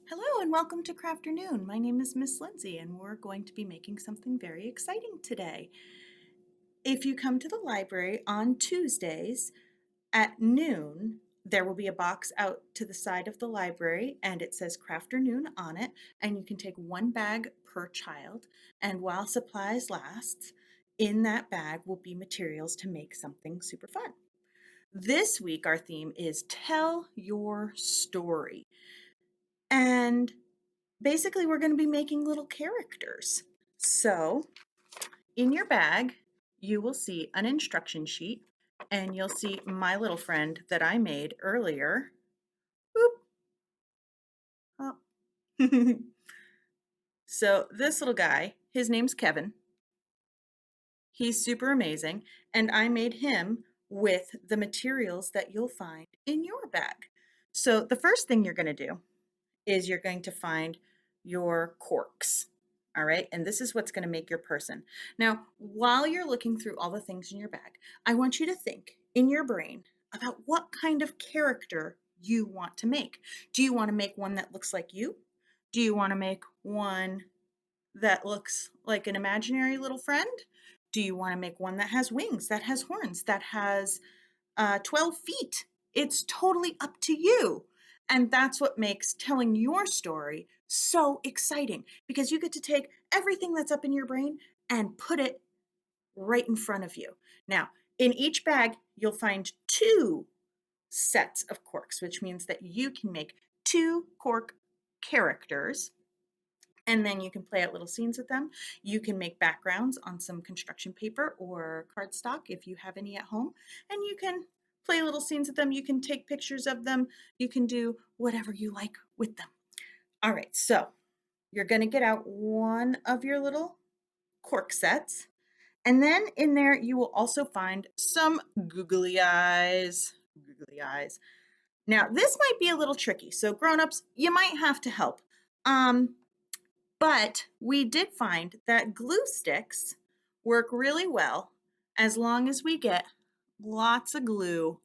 Hello and welcome to Crafternoon. My name is Miss Lindsay and we're going to be making something very exciting today. If you come to the library on Tuesdays at noon, there will be a box out to the side of the library and it says Crafternoon on it, and you can take one bag per child, and while supplies last, in that bag will be materials to make something super fun. This week our theme is Tell Your Story. And basically, we're going to be making little characters. So in your bag, you will see an instruction sheet, and you'll see my little friend that I made earlier. Boop. Oh. So this little guy, his name's Kevin. He's super amazing, and I made him with the materials that you'll find in your bag. So the first thing you're going to do is you're going to find your corks. All right, and this is what's going to make your person. Now, while you're looking through all the things in your bag, I want you to think in your brain about what kind of character you want to make. Do you want to make one that looks like you? Do you want to make one that looks like an imaginary little friend? Do you want to make one that has wings, that has horns, that has 12 feet? It's totally up to you. And that's what makes telling your story so exciting, because you get to take everything that's up in your brain and put it right in front of you. Now, in each bag, you'll find two sets of corks, which means that you can make two cork characters, and then you can play out little scenes with them. You can make backgrounds on some construction paper or cardstock if you have any at home, and you can play little scenes with them. You can take pictures of them. You can do whatever you like with them. All right, so you're going to get out one of your little cork sets, and then in there you will also find some googly eyes. Googly eyes. Now, this might be a little tricky, so grown-ups, you might have to help. But we did find that glue sticks work really well as long as we get lots of glue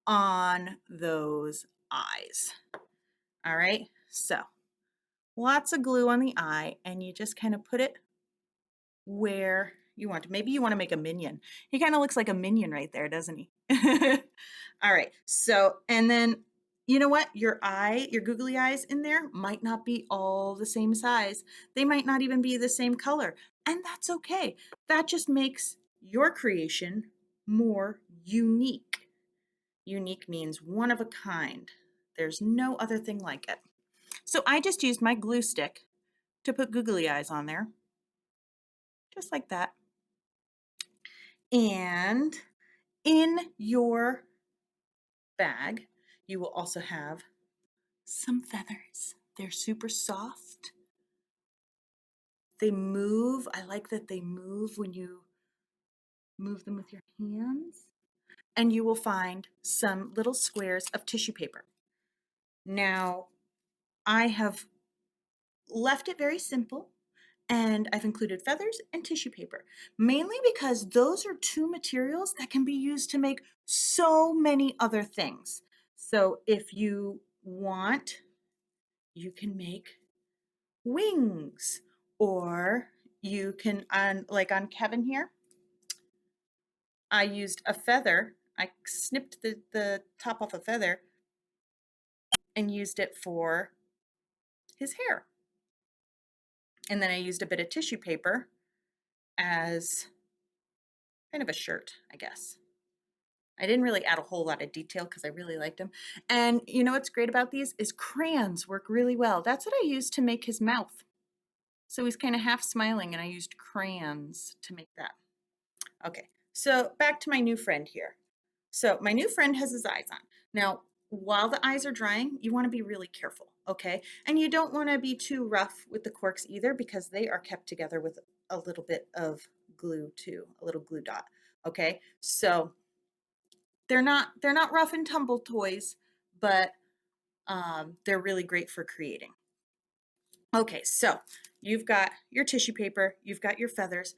on those eyes. All right, so lots of glue on the eye, and you just kind of put it where you want to. Maybe you want to make a minion. He kind of looks like a minion right there, doesn't he? All right, so, and then you know what? Your googly eyes in there might not be all the same size. They might not even be the same color, and that's okay. That just makes your creation more unique. Unique means one of a kind. There's no other thing like it. So I just used my glue stick to put googly eyes on there, just like that. And in your bag, you will also have some feathers. They're super soft. They move. I like that they move when you move them with your hands. And you will find some little squares of tissue paper. Now, I have left it very simple, and I've included feathers and tissue paper, mainly because those are two materials that can be used to make so many other things. So if you want, you can make wings, or you can, like on Kevin here, I used a feather. I snipped the top off a feather and used it for his hair. And then I used a bit of tissue paper as kind of a shirt, I guess. I didn't really add a whole lot of detail because I really liked him. And you know what's great about these is crayons work really well. That's what I used to make his mouth. So he's kind of half smiling, and I used crayons to make that. Okay, so back to my new friend here. So my new friend has his eyes on. Now, while the eyes are drying, you want to be really careful, okay? And you don't want to be too rough with the corks either, because they are kept together with a little bit of glue too, a little glue dot, okay? So they're not rough and tumble toys, but they're really great for creating. Okay, so you've got your tissue paper, you've got your feathers,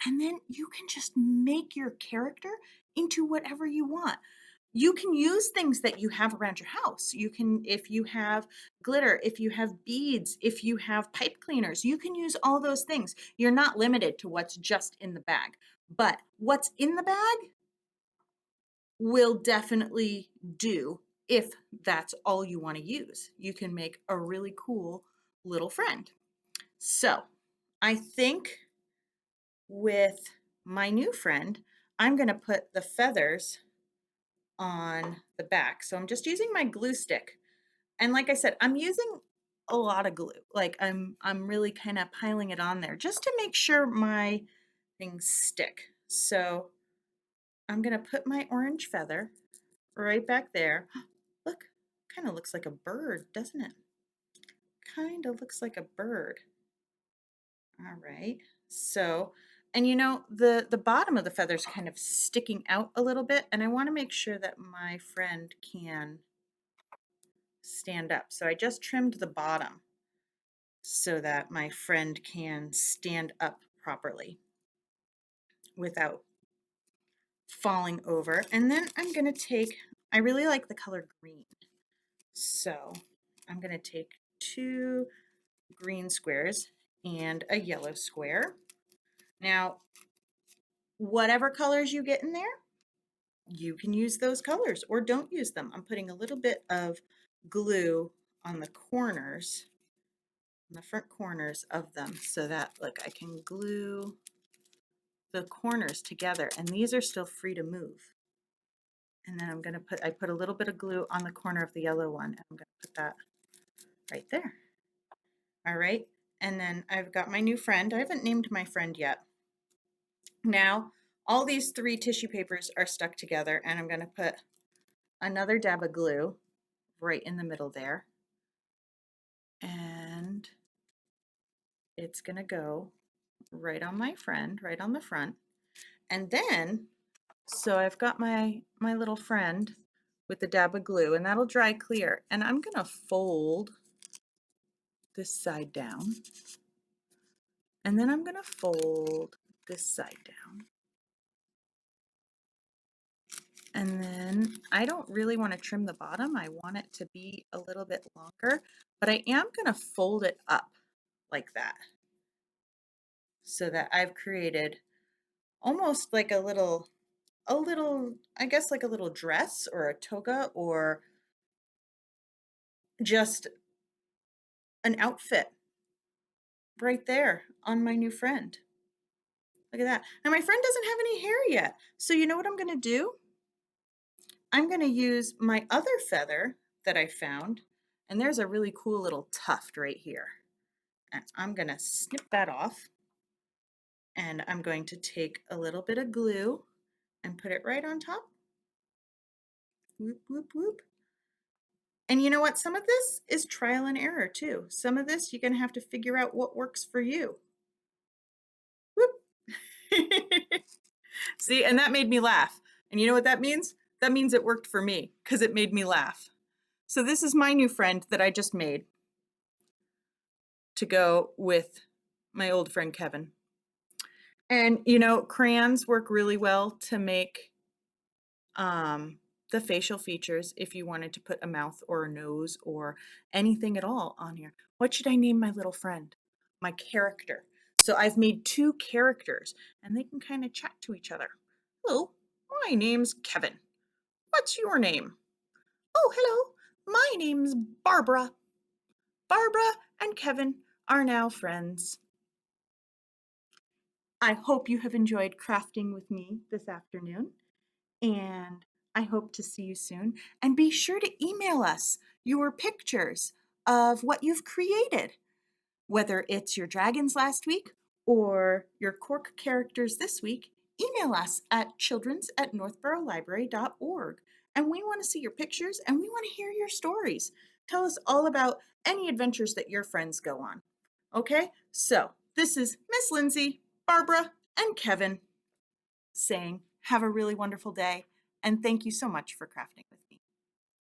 and then you can just make your character into whatever you want. You can use things that you have around your house. You can, if you have glitter, if you have beads, if you have pipe cleaners, you can use all those things. You're not limited to what's just in the bag. But what's in the bag will definitely do if that's all you want to use. You can make a really cool little friend. So I think with my new friend, I'm going to put the feathers on the back. So I'm just using my glue stick. And like I said, I'm using a lot of glue. Like I'm really kind of piling it on there just to make sure my things stick. So I'm going to put my orange feather right back there. Look, kind of looks like a bird, doesn't it? Kind of looks like a bird. All right. So, and you know, the bottom of the feather is kind of sticking out a little bit, and I want to make sure that my friend can stand up. So I just trimmed the bottom so that my friend can stand up properly without falling over. And then I'm going to take, I really like the color green. So I'm going to take 2 green squares and a yellow square. Now, whatever colors you get in there, you can use those colors or don't use them. I'm putting a little bit of glue on the corners, on the front corners of them, so that, look, I can glue the corners together, and these are still free to move. And then I'm going to put, I put a little bit of glue on the corner of the yellow one, and I'm going to put that right there. All right, and then I've got my new friend. I haven't named my friend yet. Now, all these 3 tissue papers are stuck together, and I'm going to put another dab of glue right in the middle there. And it's going to go right on my friend, right on the front. And then, so I've got my little friend with the dab of glue, and that'll dry clear. And I'm going to fold this side down. And then I'm going to fold this side down. And then I don't really want to trim the bottom. I want it to be a little bit longer, but I am going to fold it up like that so that I've created almost like a little, I guess like a little dress or a toga or just an outfit right there on my new friend. Look at that. Now my friend doesn't have any hair yet. So you know what I'm going to do? I'm going to use my other feather that I found, and there's a really cool little tuft right here. And I'm going to snip that off, and I'm going to take a little bit of glue and put it right on top. Whoop, whoop, whoop. And you know what? Some of this is trial and error too. Some of this you're going to have to figure out what works for you. Whoop. See, and that made me laugh. And you know what that means? That means it worked for me because it made me laugh. So this is my new friend that I just made to go with my old friend Kevin. And you know, crayons work really well to make the facial features if you wanted to put a mouth or a nose or anything at all on here. What should I name my little friend? My character. So I've made 2 characters and they can kind of chat to each other. Hello, my name's Kevin. What's your name? Oh, hello, my name's Barbara. Barbara and Kevin are now friends. I hope you have enjoyed crafting with me this afternoon, and I hope to see you soon. And be sure to email us your pictures of what you've created, whether it's your dragons last week or your cork characters this week. Email us at childrens@northboroughlibrary.org. And we want to see your pictures and we want to hear your stories. Tell us all about any adventures that your friends go on. Okay, so this is Miss Lindsay, Barbara, and Kevin saying, have a really wonderful day, and thank you so much for crafting with me.